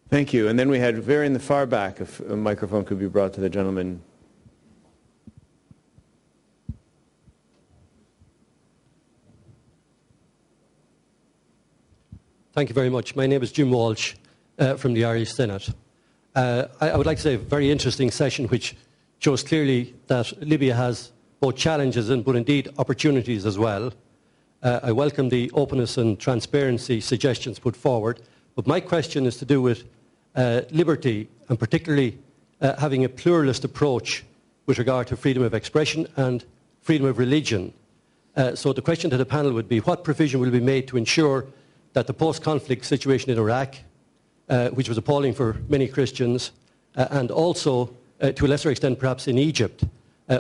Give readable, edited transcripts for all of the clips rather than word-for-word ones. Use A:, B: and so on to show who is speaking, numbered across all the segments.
A: Thank you. And then we had very in the far back, if a microphone could be brought to the gentleman.
B: Thank you very much. My name is Jim Walsh from the Irish Senate. I would like to say a very interesting session which shows clearly that Libya has both challenges but indeed opportunities as well. I welcome the openness and transparency suggestions put forward, but my question is to do with liberty and particularly having a pluralist approach with regard to freedom of expression and freedom of religion. So the question to the panel would be, what provision will be made to ensure that the post-conflict situation in Iraq, which was appalling for many Christians, and also, to a lesser extent perhaps in Egypt,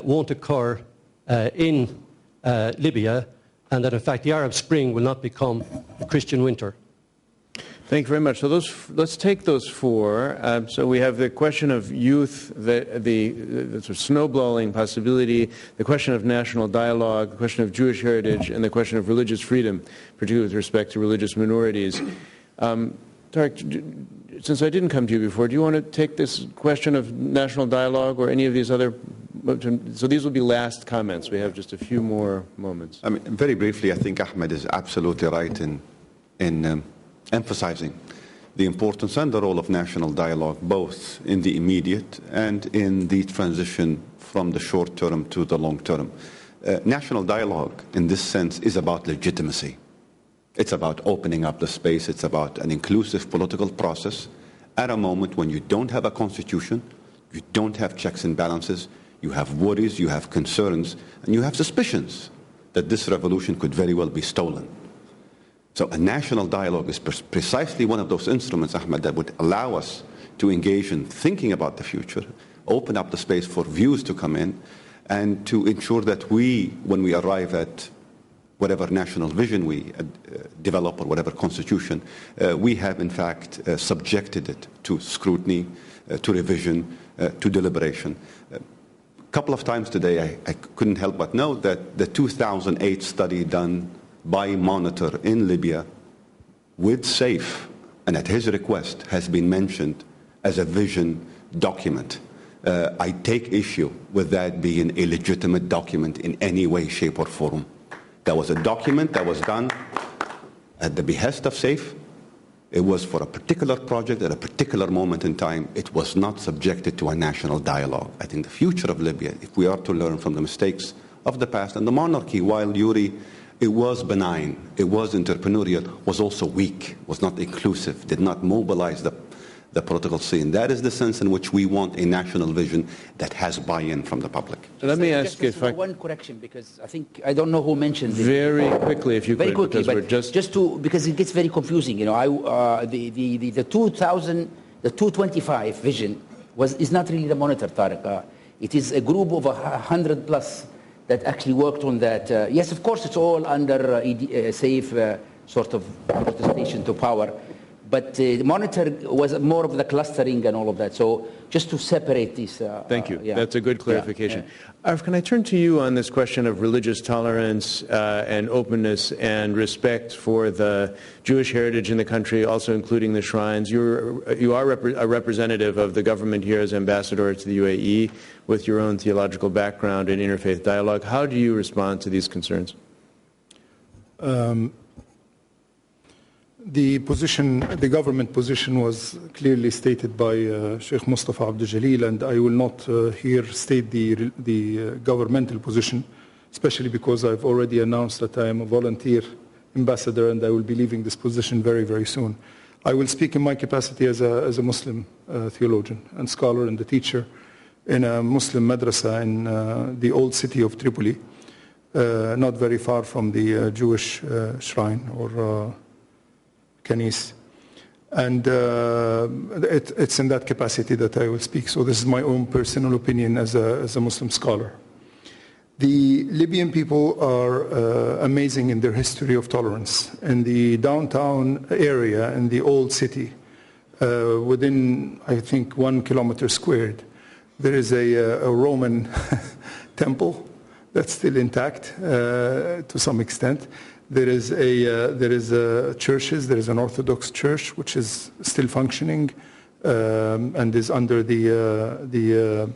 B: won't occur in Libya, and that in fact the Arab Spring will not become a Christian winter?
A: Thank you very much. So let's take those four. So we have the question of youth, the sort of snowballing possibility, the question of national dialogue, the question of Jewish heritage, and the question of religious freedom, particularly with respect to religious minorities. Tarek, since I didn't come to you before, do you want to take this question of national dialogue or any of these other? So these will be last comments. We have just a few more moments.
C: I mean, very briefly, I think Ahmed is absolutely right in emphasizing the importance and the role of national dialogue, both in the immediate and in the transition from the short term to the long term. National dialogue, in this sense, is about legitimacy. It's about opening up the space. It's about an inclusive political process at a moment when you don't have a constitution, you don't have checks and balances, you have worries, you have concerns, and you have suspicions that this revolution could very well be stolen. So a national dialogue is precisely one of those instruments, Ahmed, that would allow us to engage in thinking about the future, open up the space for views to come in, and to ensure that we, when we arrive at whatever national vision we develop or whatever constitution, we have in fact subjected it to scrutiny, to revision, to deliberation. A couple of times today I couldn't help but note that the 2008 study done by Monitor in Libya with SAFE, and at his request, has been mentioned as a vision document. I take issue with that being a legitimate document in any way, shape, or form. That was a document that was done at the behest of SAFE. It was for a particular project at a particular moment in time. It was not subjected to a national dialogue. I think the future of Libya, if we are to learn from the mistakes of the past, and the monarchy, while Yuri, it was benign, it was entrepreneurial, was also weak, was not inclusive, did not mobilize the political scene. That is the sense in which we want a national vision that has buy-in from the public.
A: Let me ask if I...
D: One correction, because I don't know who mentioned it.
A: Very quickly, if you could.
D: Very quickly,
A: because
D: because it gets very confusing. You know, the 225 vision is not really the Monitor, Tarek. It is a group of 100 plus that actually worked on that. Yes, of course, it's all under SAFE sort of protestation to power. But the Monitor was more of the clustering and all of that. So just to separate these.
A: Thank you. Yeah. That's a good clarification. Yeah. Aref, can I turn to you on this question of religious tolerance and openness and respect for the Jewish heritage in the country, also including the shrines? You are a representative of the government here as ambassador to the UAE with your own theological background in interfaith dialogue. How do you respond to these concerns?
E: The government position was clearly stated by Sheikh Mustafa Abdul Jalil, and I will not here state the governmental position, especially because I've already announced that I am a volunteer ambassador and I will be leaving this position very, very soon. I will speak in my capacity as a Muslim theologian and scholar and a teacher in a Muslim madrasa in the old city of Tripoli, not very far from the Jewish shrine or Kanis. And it's in that capacity that I will speak. So this is my own personal opinion as a Muslim scholar. The Libyan people are amazing in their history of tolerance. In the downtown area, in the old city, within, I think, 1 kilometer squared, there is a Roman temple that's still intact to some extent. There is churches. There is an Orthodox church which is still functioning. and is under the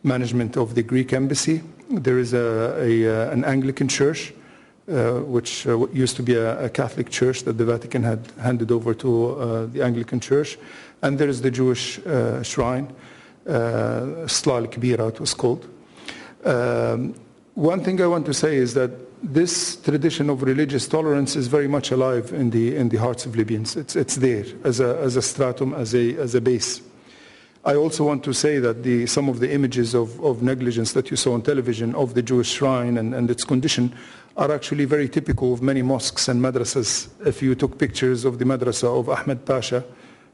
E: management of the Greek embassy. There is an Anglican church, which used to be a Catholic church that the Vatican had handed over to the Anglican church. And there is the Jewish shrine, Slal Kbira it was called. One thing I want to say is that this tradition of religious tolerance is very much alive in the hearts of Libyans. It's there as a stratum, as a base. I also want to say that some of the images of negligence that you saw on television of the Jewish shrine and its condition are actually very typical of many mosques and madrasas. If you took pictures of the madrasa of Ahmed Pasha,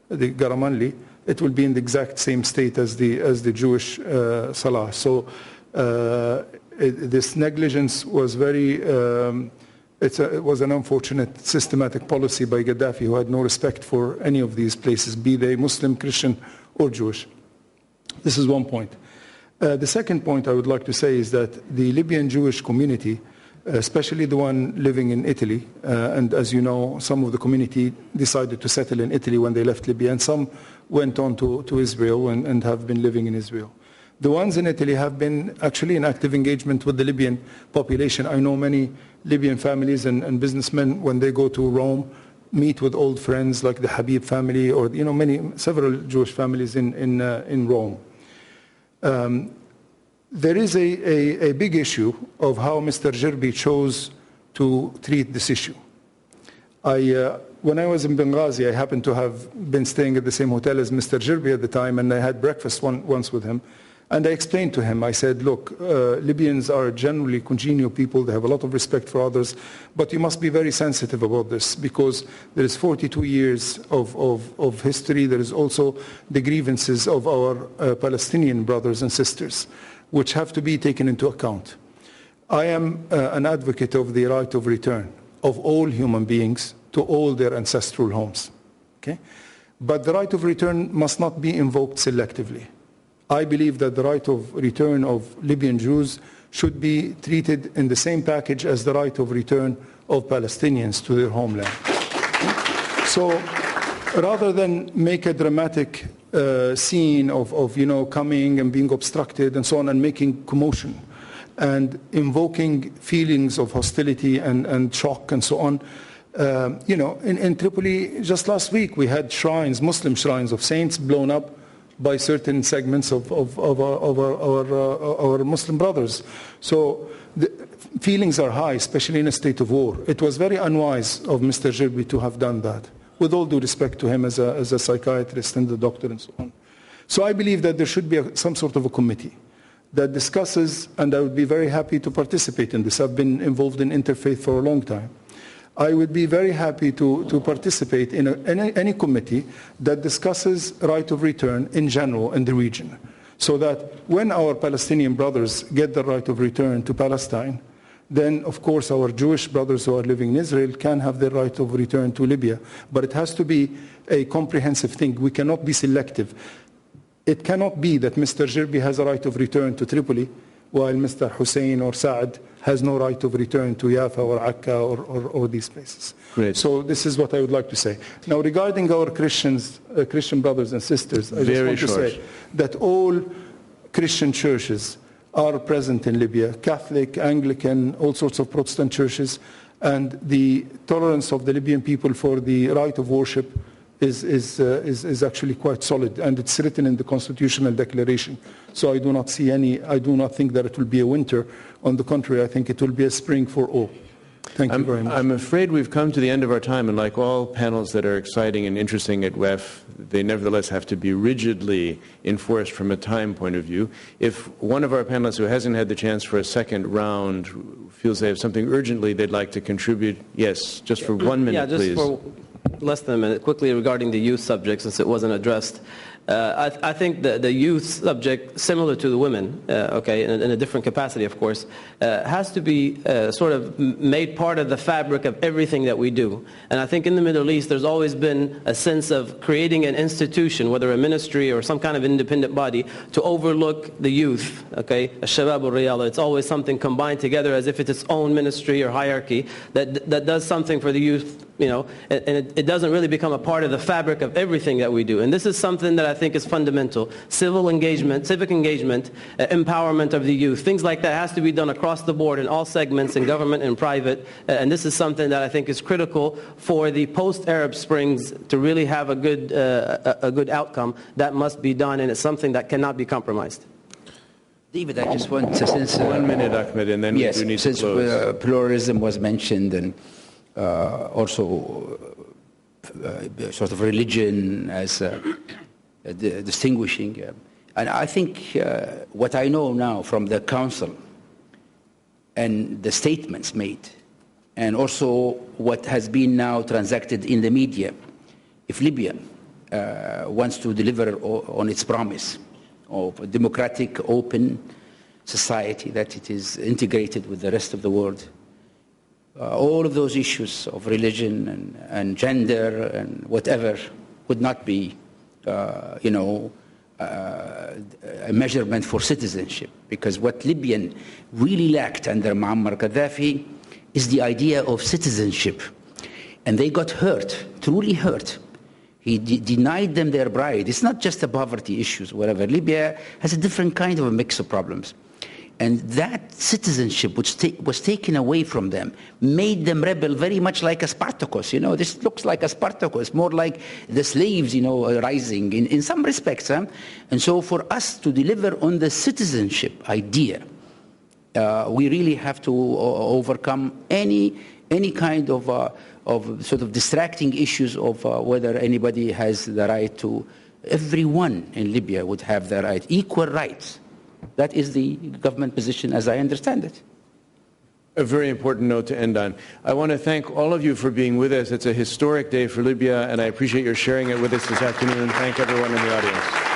E: the Garamanli, it will be in the exact same state as the Jewish Salah. So this negligence was it was an unfortunate systematic policy by Gaddafi, who had no respect for any of these places, be they Muslim, Christian, or Jewish. This is one point. The second point I would like to say is that the Libyan Jewish community, especially the one living in Italy, and as you know, some of the community decided to settle in Italy when they left Libya, and some went on to Israel and have been living in Israel. The ones in Italy have been actually in active engagement with the Libyan population. I know many Libyan families and businessmen, when they go to Rome, meet with old friends like the Habib family, or several Jewish families in Rome. There is a big issue of how Mr. Jirbi chose to treat this issue. When I was in Benghazi, I happened to have been staying at the same hotel as Mr. Jirbi at the time, and I had breakfast once with him. And I explained to him, I said, look, Libyans are generally congenial people. They have a lot of respect for others. But you must be very sensitive about this, because there is 42 years of history. There is also the grievances of our Palestinian brothers and sisters, which have to be taken into account. I am an advocate of the right of return of all human beings to all their ancestral homes. Okay? But the right of return must not be invoked selectively. I believe that the right of return of Libyan Jews should be treated in the same package as the right of return of Palestinians to their homeland. So rather than make a dramatic scene of coming and being obstructed and so on, and making commotion and invoking feelings of hostility and shock and so on, in Tripoli just last week we had shrines, Muslim shrines of saints, blown up by certain segments of our Muslim brothers. So the feelings are high, especially in a state of war. It was very unwise of Mr. Jirbi to have done that, with all due respect to him as a psychiatrist and a doctor and so on. So I believe that there should be some sort of a committee that discusses, and I would be very happy to participate in this. I've been involved in interfaith for a long time. I would be very happy to participate in any committee that discusses right of return in general in the region, so that when our Palestinian brothers get the right of return to Palestine, then of course our Jewish brothers who are living in Israel can have the right of return to Libya. But it has to be a comprehensive thing. We cannot be selective. It cannot be that Mr. Jirbi has a right of return to Tripoli, while Mr. Hussein or Saad has no right of return to Yafa or Akka or these places.
A: Great.
E: So this is what I would like to say. Now, regarding our Christian brothers and sisters, I just want to say that all Christian churches are present in Libya, Catholic, Anglican, all sorts of Protestant churches, and the tolerance of the Libyan people for the right of worship is actually quite solid, and it's written in the constitutional declaration. So I do not think that it will be a winter. On the contrary, I think it will be a spring for all. Thank you very much.
A: I'm afraid we've come to the end of our time, and like all panels that are exciting and interesting at WEF, they nevertheless have to be rigidly enforced from a time point of view. If one of our panelists who hasn't had the chance for a second round feels they have something urgently they'd like to contribute, yes, just for 1 minute, please.
F: For less than a minute, quickly regarding the youth subject, since it wasn't addressed. I think the youth subject, similar to the women, in a different capacity, of course, has to be sort of made part of the fabric of everything that we do. And I think in the Middle East, there's always been a sense of creating an institution, whether a ministry or some kind of independent body, to overlook the youth, Shabab al-Riyala. It's always something combined together as if it's its own ministry or hierarchy that does something for the youth you know, and it doesn't really become a part of the fabric of everything that we do. And this is something that I think is fundamental. Civil engagement, civic engagement, empowerment of the youth, things like that has to be done across the board in all segments, in government and private. And this is something that I think is critical for the post-Arab Springs to really have a good outcome. That must be done, and it's something that cannot be compromised.
D: David, I just want to, since
A: 1 minute, Ahmed, and then
D: yes,
A: we do need
D: since
A: to close.
D: Pluralism was mentioned, and also sort of religion as distinguishing. And I think what I know now from the Council and the statements made, and also what has been now transacted in the media, if Libya wants to deliver on its promise of a democratic, open society, that it is integrated with the rest of the world, all of those issues of religion and gender and whatever would not be, a measurement for citizenship. Because what Libyan really lacked under Muammar Gaddafi is the idea of citizenship. And they got hurt, truly hurt. He denied them their bride. It's not just the poverty issues, whatever. Libya has a different kind of a mix of problems. And that citizenship, which was taken away from them, made them rebel very much like a Spartacus. You know, this looks like a Spartacus, more like the slaves, rising in some respects. Huh? And so for us to deliver on the citizenship idea, we really have to overcome any kind of sort of distracting issues of whether anybody has the right to. Everyone in Libya would have the right, equal rights. That is the government position as I understand it.
A: A very important note to end on. I want to thank all of you for being with us. It's a historic day for Libya, and I appreciate your sharing it with us this afternoon. Thank everyone in the audience.